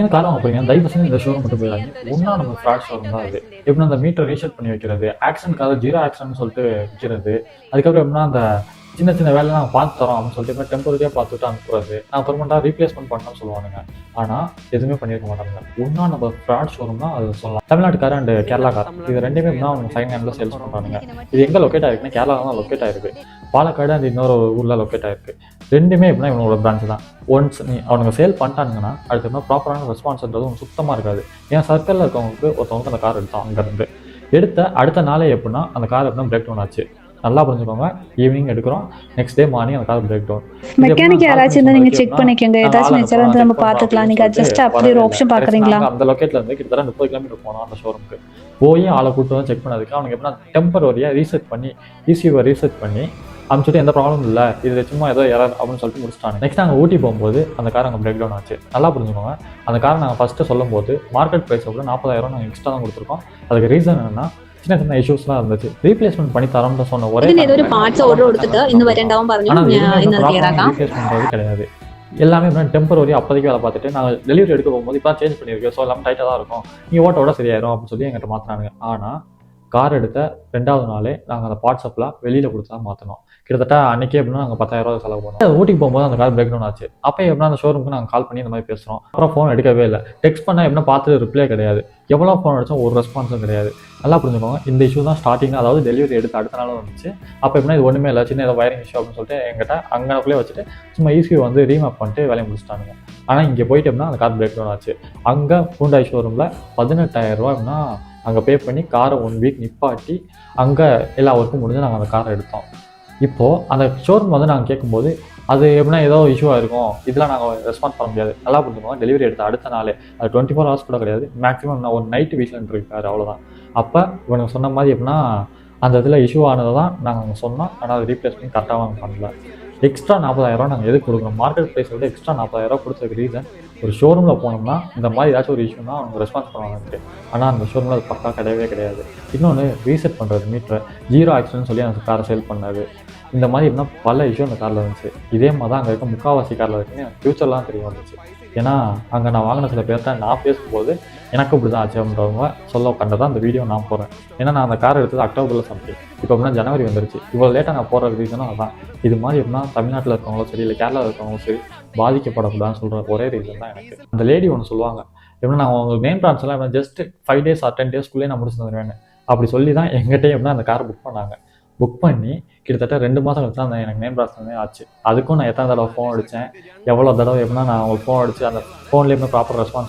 நீங்கள் கார் வாங்க போறீங்க, தயவு செஞ்சு இந்த ஷோரூம் மட்டும் போயிடாதீங்க. ஒன்றா நம்ம ஃப்ராட் ஷோரூம் தான் அது. எப்படின்னா அந்த மீட்டர் ரீசெட் பண்ணி வைக்கிறது, ஆக்சிடென்ட்காக 0 ஆக்சிடென்ட்னு சொல்லிட்டு விற்கிறது. அதுக்கப்புறம் எப்படின்னா அந்த சின்ன சின்ன வேலைலாம் நாங்கள் பார்த்து தரோம் அப்படின்னு சொல்லிட்டு டெம்பரரியாக பார்த்துட்டு அனுப்புறது. நான் பெர்மனெண்ட்டாக ரீப்ளேஸ்மெண்ட் பண்ணணும்னு சொல்லுவானுங்க. ஆனால் எதுவுமே பண்ணியிருக்க மாட்டாங்க. ஒன்றா நம்ம ஃப்ராட் ஷோரூம் தான் அது சொல்லலாம். தமிழ்நாட்டுக்காரர் அண்ட் கேரளாக்கார் இது ரெண்டுமே எப்படின்னா அவங்க செகண்ட் ஹேண்டில் சேல்ஸ் பண்ணுறாங்க. இது எங்கே லொக்கேட் ஆயிருக்குன்னா கேரளாவில் தான் லொக்கேட் ஆயிருக்கு. பாலக்காடு அண்ட் இன்னொரு ஊரில் லொக்கேட் ஆயிருக்கு. ரெண்டுமே எப்படின்னா இவனோட பிரான்ச் தான். ஒன்ஸ் நீ அவனுங்க சேல் பண்ணிட்டானுங்கன்னா அடுத்து என்ன ப்ராப்பரான ரெஸ்பான்ஸ்ன்றது ஒன்று சுத்தமாக இருக்காது. ஏன் சர்க்கிளில் இருக்கவங்களுக்கு ஒருத்தவங்களுக்கு அந்த கார் எடுத்தான் அங்கேருந்து எடுத்த அடுத்த நாளே எப்படின்னா அந்த கார் எப்படின்னா பிரேக் டவுன் ஆச்சு. நல்லா புரிஞ்சுக்கோங்க. ஈவினிங் எடுக்கிறோம், நெக்ஸ்ட் டே மார்னிங் அந்த கார் பிரேக் டவுன். மெக்கானிக் யாராச்சும் இருந்தா நீங்க செக் பண்ணிக்கங்க. ஏதாச்சும் மிச்சம் வந்து நம்ம பார்த்துக்கலாம். நீங்க ஜஸ்ட் அப்படி ஒரு ஆப்ஷன் பார்க்குறீங்களா? அந்த லொக்கேட்ல இருந்து கிட்டத்தட்ட 30 கிலோமீட்டர் போனோம் அந்த ஷோரூமுக்கு. போய் ஆளை கூட்டு வந்து செக் பண்ணதுக்கு அவனுக்கு எப்படின்னா டெம்பரரியாக ரீசெட் பண்ணி ECUவை ரீசெட் பண்ணி அனுப்பிச்சுட்டு எந்த ப்ராப்ளமும் இல்லை, இது சும்மா ஏதோ எரர் அப்படின்னு சொல்லிட்டு முடிச்சிட்டாங்க. நெக்ஸ்ட் நாங்கள் ஊட்டி போகும்போது அந்த கார் அங்கே பிரேக் டவுன் ஆச்சு. நல்லா புரிஞ்சுக்கோங்க. அந்த காரை நாங்கள் ஃபஸ்ட்டு சொல்லும் போது மார்க்கெட் ப்ரைஸை விட 40,000 நாங்கள் எக்ஸ்ட்ரா தான் கொடுத்துருக்கோம். அதுக்கு ரீசன் என்னன்னா சின்ன சின்ன இஷ்யூஸ்லாம் இருந்துச்சு. ரீப்ளேஸ்மெண்ட் பண்ணி தரோம்னு சொன்ன ஒரே கிடையாது. எல்லாமே டெம்பரரி அப்போதைக்கு வேலை பார்த்துட்டு நாங்கள் டெலிவரி எடுக்க போகும்போது இப்போ சேஞ்ச் பண்ணியிருக்கோம், ஸோ எல்லாமே டைட்டாக தான் இருக்கும், நீங்கள் ஓட்டோட சரியாயிரும் அப்படின்னு சொல்லி எங்கிட்ட மாற்றினாங்க. ஆனால் கார் எடுத்த 2வது நாளே நாங்கள் அந்த பார்ட்ஸ் அப்லாம் வெளியில் கொடுத்து தான் மாற்றினோம். கிட்டத்தட்ட அன்றைக்கே எப்படின்னா நாங்கள் 10,000 ரூபா செலவு பண்ணோம். ஊட்டிக்கு போகும்போது அந்த கார் பிரேக் டவுன் ஆச்சு. அப்போ எப்படின்னா அந்த ஷோரூமுக்கு நாங்கள் கால் பண்ணி இந்த மாதிரி பேசுகிறோம். அப்புறம் ஃபோன் எடுக்கவே இல்லை. டெக்ஸ்ட் பண்ணால் எப்படின்னா பார்த்து ரிப்ளே கிடையாது. எவ்வளோ ஃபோன் அடித்தோம் ஒரு ரெஸ்பான்ஸும் கிடையாது. நல்லா புரிஞ்சுக்கோங்க. இந்த இஷ்யூ தான் ஸ்டார்டிங், அதாவது டெலிவரி எடுத்து அடுத்த நாளும் வந்துச்சு. அப்போ எப்படின்னா இது ஒன்றுமே இல்லை, சின்ன ஏதோ வயரிங் இஷ்யூ அப்படின்னு சொல்லிட்டு எங்கிட்ட அங்கனக்குள்ளே வச்சுட்டு சும்மா ECU வந்து ரீமேப் பண்ணிட்டு வேலையை முடிச்சிட்டானுங்க. ஆனால் இங்கே போயிட்டு எப்படின்னா அந்த கார் பிரேக் டவுன் ஆச்சு. அங்கே ஹூண்டாய் ஷோரூமில் 18,000 ரூபா எப்படின்னா அங்கே பே பண்ணி காரை 1 வீக் நிப்பாட்டி அங்கே எல்லா ஒர்க்கும் முடிஞ்சு நாங்கள் அந்த காரை எடுத்தோம். இப்போது அந்த ஷோரூம் வந்து நாங்கள் கேட்கும்போது அது எப்படின்னா ஏதோ இஷ்யூவாக இருக்கும், இதெல்லாம் நாங்கள் ரெஸ்பான்ஸ் பண்ண முடியாது. நல்லா புரிஞ்சுக்கோங்க. டெலிவரி எடுத்த அடுத்த நாளே அது 24 ஹவர்ஸ் கூட கிடையாது. மேக்ஸிமம் நான் ஒரு நைட்டு வீட்டில் இருக்காரு, அவ்வளோதான். அப்போ இவனுக்கு சொன்ன மாதிரி எப்படின்னா அந்த இதில் இஷ்யூ ஆனதை தான் நாங்கள் அங்கே சொன்னோம். ஆனால் அது ரீப்ளேஸ் பண்ணி கரெக்டாக நாங்கள் பண்ணல. எக்ஸ்ட்ரா 40,000 நாங்கள் எதுக்கு கொடுக்குறோம்? மார்க்கெட் ப்ரைஸை விட எக்ஸ்ட்ரா 40,000 கொடுத்ததுக்கு ரீசன் ஒரு ஷோரூமில் போனோம்னா இந்த மாதிரி ஏதாச்சும் ஒரு இஷ்யூனா அவங்க ரெஸ்பான்ஸ் பண்ணுவாங்கன்ட்டு. ஆனால் அந்த ஷோரூமில் அது பக்கா கிடையவே கிடையாது. இன்னொன்று ரீசெட் பண்ணுறது, மீட்டரை 0 ஆக்சிடென்ட் சொல்லி அந்த காரை சேல் பண்ணாது. இந்த மாதிரி இருந்தால் பல இஷ்யூ அந்த காரில் இருந்துச்சு. இதே மாதிரி தான் அங்கே இருக்க முக்கால்வாசி காரில் இருக்குன்னு எனக்கு ஃபியூச்சர்லாம் தெரிய வந்துச்சு. ஏன்னா அங்கே நான் வாங்கின சில பேர்கிட்ட நான் பேசும்போது எனக்கும் இப்படி தான் ஆச்சு அப்படின்றவங்க சொல்ல கண்டதான் அந்த வீடியோ நான் போகிறேன். ஏன்னா நான் அந்த கார் எடுத்தது அக்டோபரில் சம்திங். இப்போ அப்படின்னா ஜனவரி வந்துருச்சு. இவ்வளோ லேட்டாக நான் போகிற ரீசனும் அதான். இது மாதிரி எப்படின்னா தமிழ்நாட்டில் இருக்கவங்களும் சரி இல்லை கேரளாவில் இருக்கவங்களும் சரி பாதிக்கப்படக்கூடாதுன்னு சொல்கிற ஒரே ரீசன் தான் எனக்கு. அந்த லேடி ஒன்று சொல்லுவாங்க, எப்படின்னா நான் உங்களுக்கு நேம் ட்ரான்ஸ்ஃபர் எல்லாம் ஜஸ்ட் 5 days ஆர் 10 daysக்குள்ளேயே நான் முடிச்சு தந்துடுவேன். அப்படி சொல்லி தான் எங்கிட்டே எப்படின்னா அந்த கார் புக் பண்ணாங்க. புக் பண்ணி கிட்டத்தட்ட 2 மாதம் கழிச்சு தான் அந்த எனக்கு நேம் ட்ரான்ஸ்ஃபர் ஆச்சு. அதுக்கும் நான் எத்தனை தடவை ஃபோன் அடித்தேன், எவ்வளோ தடவை எப்படின்னா நான் அவங்களுக்கு ஃபோன் அடித்து அந்த ஃபோன்லேயே ப்ராப்பர் ரெஸ்பான்ஸ்